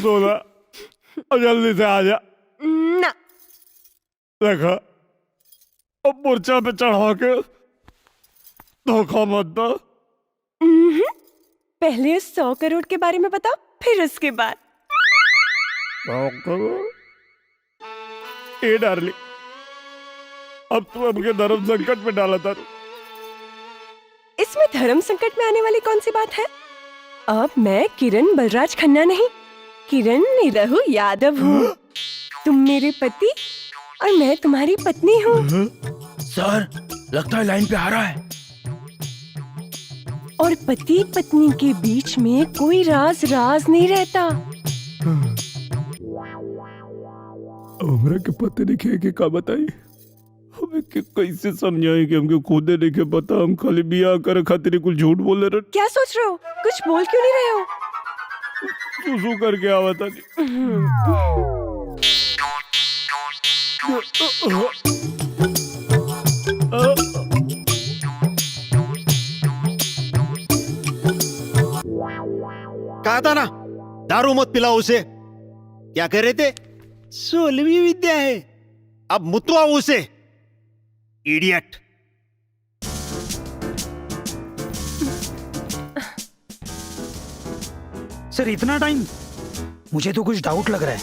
सोना जल्दी से आ जा ना। देखा अब मूर्छा पे चढ़ा के धोखा मत दो। पहले 100 करोड़ के बारे में बता, फिर उसके बाद। 100 करोड़? ए डार्लिंग, अब तू हमके धर्म संकट में डाला था। इसमें धर्म संकट में आने वाली कौन सी बात है? अब मैं किरण बलराज खन्ना नहीं, किरण निरहु यादव हूँ। तुम मेरे पति और मैं तुम्हारी पत्नी हूँ। सर, लगता है लाइन पे आ रहा है। और पति पत्नी के बीच में कोई राज नहीं रहता। हमरा के पते नहीं के का बताई, हमें के कैसे समझाई कि हमके खुदे नहीं के पता। हम खाली बियाह करे खातिर कुछ झूठ बोले रहे। क्या सोच रहे हो? कुछ बोल क्यों नहीं रहे हो? सुसु करके आवा था। कहा था ना दारू मत पिलाओ उसे। क्या कह रहे थे? 16वीं विद्या है, अब मुतवाओ उसे, इडियट। सर इतना टाइम? मुझे तो कुछ डाउट लग रहा है।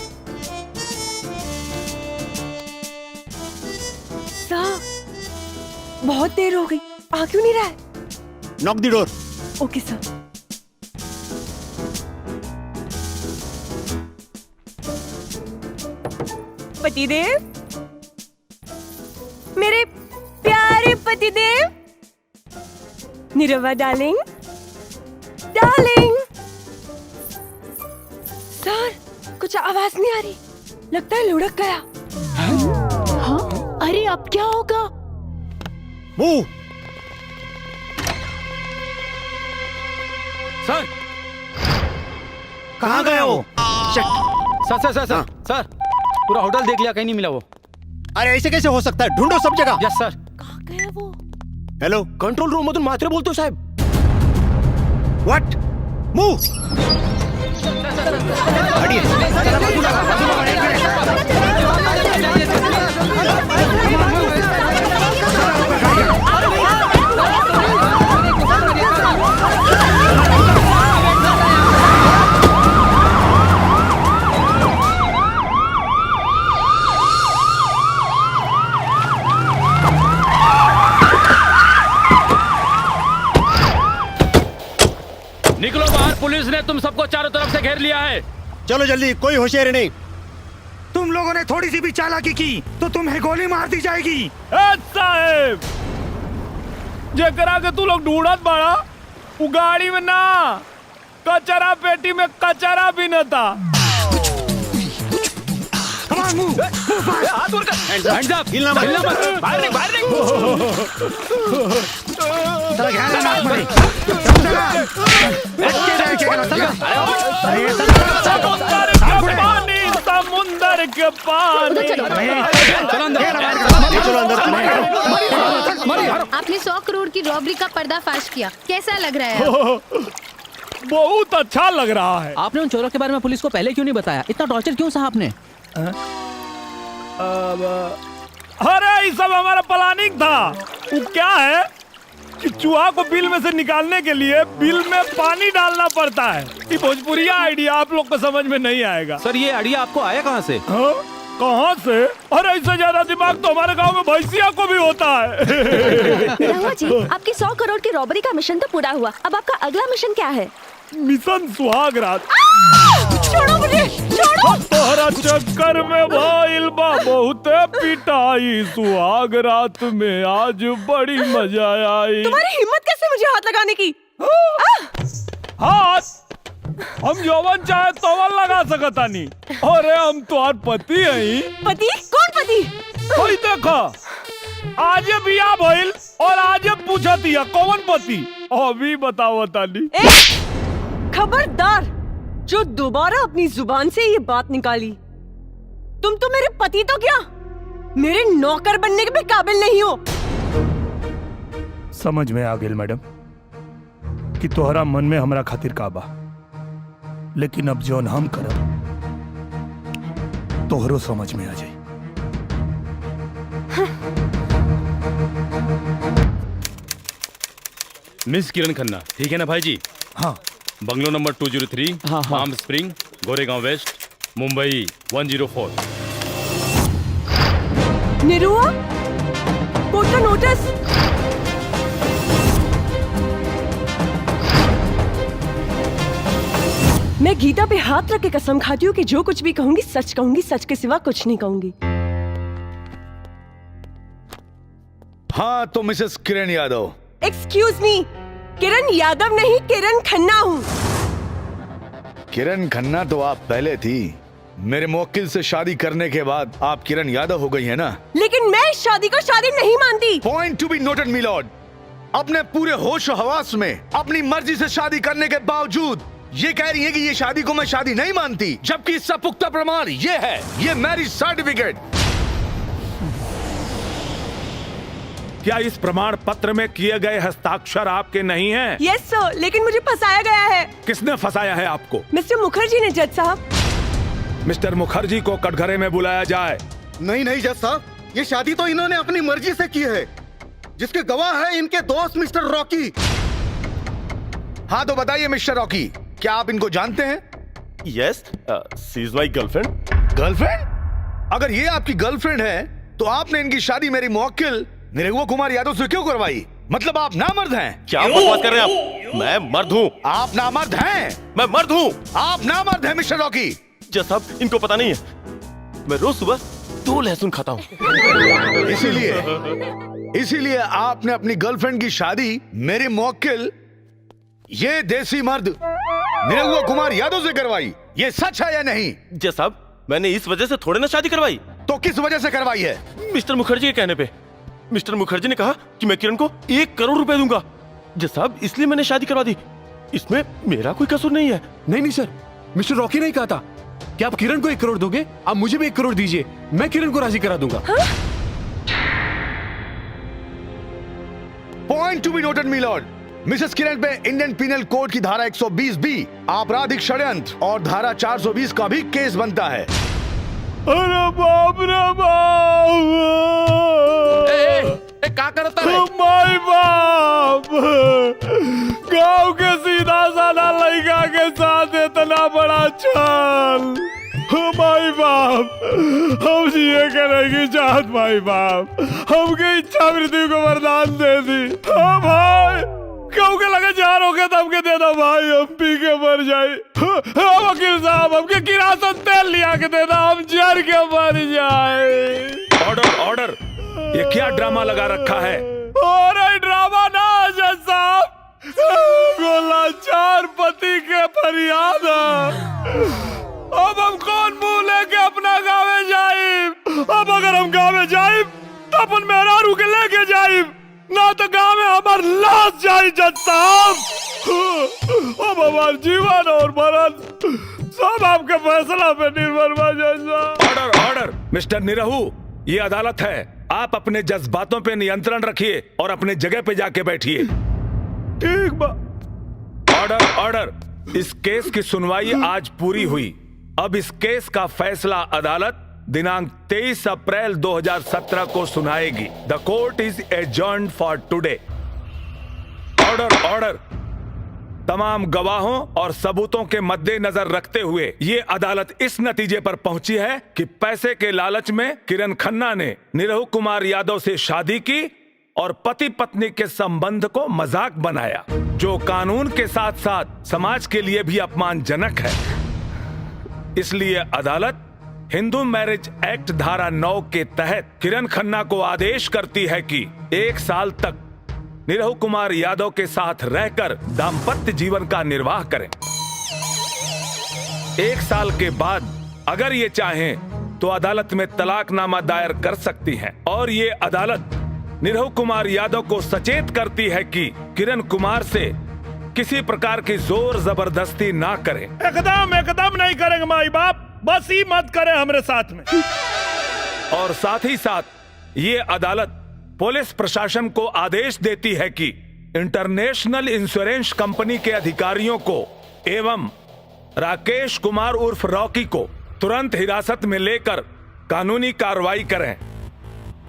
साहब, बहुत देर हो गई, आ क्यों नहीं रहा है? Knock the door. Okay sir. पतिदेव, मेरे प्यारे पतिदेव, निरवा डार्लिंग, डार्लिंग। सर, कुछ आवाज नहीं आ रही, लगता है लुढ़क गया। हाँ? अरे अब क्या होगा? मूव। सर, कहाँ गया वो? सर, सर, पूरा होटल देख लिया, कहीं नहीं मिला वो। अरे ऐसे कैसे हो सकता है? ढूंढो सब जगह। Yes sir. कहाँ गया वो? हेलो, कंट्रोल रूम मधून मात्रे बोलतो साहेब। व्हाट? मूव। निकलो बाहर, पुलिस ने तुम सबको चारों तरफ से घेर लिया है। चलो जल्दी, कोई होशियारी नहीं। तुम लोगों ने थोड़ी सी भी चालाकी की तो तुम्हें गोली मार दी जाएगी। साहेब, जेकरा के तू लोग ढूंढत बाड़ा, वो गाड़ी में ना, कचरा पेटी में कचरा भी न था। Hands up! हिलना मत, बाहर निक। समुंदर के पानी। आपने 100 करोड़ की रॉबरी का पर्दाफाश किया, कैसा लग रहा है? बहुत अच्छा लग रहा है। आपने उन चोरों के बारे में पुलिस को पहले क्यों नहीं बताया? इतना टॉर्चर क्यों सहा आपने? अरे ये सब हमारा प्लानिंग था। वो क्या है कि चूहा को बिल में से निकालने के लिए बिल में पानी डालना पड़ता है। ये भोजपुरिया आइडिया आप लोग को समझ में नहीं आएगा। सर, ये आइडिया आपको आया कहाँ से? कहाँ से? अरे इससे ज्यादा दिमाग तो हमारे गांव में भैंसिया को भी होता है। निरहुआ जी, आपकी 100 करोड़ की रॉबरी का मिशन तो पूरा हुआ, अब आपका अगला मिशन क्या है? मिशन सुहाग रात। छोड़ो मुझे, छोड़ो। तोहरा चक्कर में भइल बा बहुत पिटाई, सुहाग रात में आज बड़ी मजा आई। तुम्हारी हिम्मत कैसे मुझे हाथ लगाने की? हाथ हम जौवन चाहे तोवन लगा सकता नहीं। अरे हम तुम्हार पति हैं। पति? कौन पति? कोई देखा, आज बिया भइल और आज पूछा दिया कौन पति। अभी बताओ ताली। खबरदार, जो दोबारा अपनी जुबान से ये बात निकाली, तुम तो मेरे पति तो क्या, मेरे नौकर बनने के भी काबिल नहीं हो। समझ में आ गेल मैडम कि तोहरा मन में हमरा खातिर का बा, लेकिन अब जौन हम करब तोहरो समझ में आ जाई। मिस किरण खन्ना, ठीक है ना भाई जी? हाँ bungalow number 203, palm spring, Goregaon west, Mumbai 104। Nirua, court का नोटिस। मैं गीता पे हाथ रख के कसम खाती हूँ कि जो कुछ भी कहूंगी सच कहूंगी, सच के सिवा कुछ नहीं कहूंगी। हाँ तो Mrs Kiran Yadav. Excuse me, Kiran Yadav नहीं, किरण खन्ना हूँ। किरण खन्ना तो आप पहले थी। मेरे मुवक्किल से शादी करने के बाद आप किरण यादव हो गई है ना? लेकिन मैं इस शादी को शादी नहीं मानती। Point to be noted milord. अपने पूरे होश और हवास में अपनी मर्जी से शादी करने के बावजूद ये कह रही है कि ये शादी को मैं शादी नहीं मानती, जबकि इसका पुख्ता प्रमाण ये है, ये मैरिज सर्टिफिकेट। क्या इस प्रमाण पत्र में किए गए हस्ताक्षर आपके नहीं हैं? यस सर, लेकिन मुझे फंसाया गया है। किसने फंसाया है आपको? मिस्टर मुखर्जी ने जज साहब। मिस्टर मुखर्जी को कटघरे में बुलाया जाए। नहीं नहीं जज साहब, ये शादी तो इन्होंने अपनी मर्जी से की है, जिसके गवाह है इनके दोस्त मिस्टर रॉकी। हाँ तो बताइए मिस्टर रॉकी, क्या आप इनको जानते हैं? Yes, she is my girlfriend. Girlfriend? अगर ये आपकी गर्लफ्रेंड है तो आपने इनकी शादी मेरी मुवक्किल निरहुआ कुमार यादव से क्यों करवाई? मतलब आप नामर्द हैं? क्या बकवास कर रहे हैं आप? मैं मर्द हूँ। आप नामर्द हैं? मैं मर्द हूँ। आप नामर्द हैं मिस्टर रॉकी। जज साहब, इनको पता नहीं है, मैं रोज सुबह 2 लहसुन खाता हूँ। इसीलिए आपने अपनी गर्लफ्रेंड की शादी मेरी मुवक्किल ये देसी मर्द निरहुआ कुमार यादव से करवाई। ये सच है या नहीं? जज साहब, मैंने इस वजह से थोड़े ना शादी करवाई। तो किस वजह से करवाई है? मिस्टर मुखर्जी के कहने पे। मिस्टर मुखर्जी ने कहा कि मैं किरण को 1 करोड़ रुपए दूंगा। जज साहब, इसलिए मैंने शादी करवा दी। इसमें मेरा कोई कसूर नहीं है। नहीं सर, मिस्टर रॉकी ने कहा था कि आप किरण को 1 करोड़ दोगे, आप मुझे भी 1 करोड़ दीजिए, मैं किरण को राजी करा दूंगा। Point to be noted milord. Mrs Kiran पे इंडियन पीनल कोड की धारा 120B आपराधिक षड्यंत्र और धारा 420 का भी केस बनता है। अरे बाप रे बाप! क्या करता है? माय बाप! गांव के सीधा साधा लड़का के साथ इतना बड़ा छल! माय बाप! हम जिए के रहेगी चाहत माय बाप! हमके इच्छा मृत्यु को वरदान दे दी। हाँ भाई, क्यों के लगे जार हो गया तो हमके दे दो भाई, हम पी के मर जाए। हाँ वकील साहब, हमके किरासन तेल लिया के दे दो, हम जर के मर जाए। ऑर्डर ऑर्डर, ये क्या ड्रामा लगा रखा है? और ड्रामा ना जज साहब, गोलाचार पति के फरियाद। अब हम कौन मुंह लेके अपना गाँव जाए? अब अगर हम गाँव जाए तो अपन मेहरारू के लेके जाए, ना तो गाँव में हमार लाश जाए जज साहब। अब हमार जीवन और मरण सब आपके फैसला पे निर्भर बा जज साहब। ऑर्डर ऑर्डर, मिस्टर निरहू, ये अदालत है, आप अपने जज्बातों पे नियंत्रण रखिए और अपने जगह पे जाके बैठिए। ठीक बा। ऑर्डर ऑर्डर, इस केस की सुनवाई आज पूरी हुई। अब इस केस का फैसला अदालत दिनांक 23 अप्रैल 2017 को सुनाएगी। The court is adjourned for today. Order order, तमाम गवाहों और सबूतों के मद्देनजर रखते हुए ये अदालत इस नतीजे पर पहुंची है कि पैसे के लालच में किरण खन्ना ने निरहु कुमार यादव से शादी की और पति पत्नी के संबंध को मजाक बनाया, जो कानून के साथ साथ समाज के लिए भी अपमानजनक है। इसलिए अदालत हिंदू मैरिज एक्ट धारा 9 के तहत किरण खन्ना को आदेश करती है कि 1 साल तक निरहु कुमार यादव के साथ रहकर दाम्पत्य जीवन का निर्वाह करें। 1 साल के बाद अगर ये चाहें तो अदालत में तलाकनामा दायर कर सकती हैं और ये अदालत निरहु कुमार यादव को सचेत करती है कि किरण कुमार से किसी प्रकार की जोर जबरदस्ती ना करें। एकदम नहीं करेंगे माई बाप, बस ही मत करें हमारे साथ में। और साथ ही साथ ये अदालत पुलिस प्रशासन को आदेश देती है कि इंटरनेशनल इंश्योरेंस कंपनी के अधिकारियों को एवं राकेश कुमार उर्फ रॉकी को तुरंत हिरासत में लेकर कानूनी कार्रवाई करें।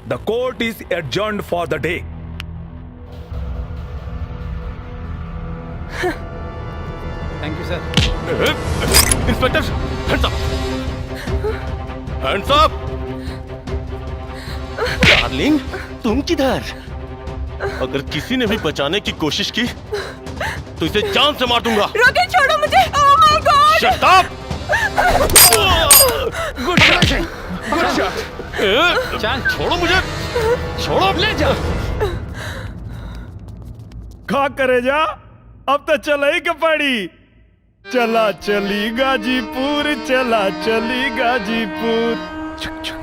The court is adjourned for the day. Thank you sir. Inspector, hands up, hands up. Darling, तुम किधर? अगर किसी ने भी बचाने की कोशिश की तो इसे जान से मार दूंगा। रोके, छोड़ो मुझे। Oh my God! Shut up! Good shot, good shot. चल छोड़ो मुझे, छोड़ो। ले जा। खा करे जा, अब तो चला ही के पड़ी। चला चली गाजीपुर, चला चली गाजीपुर।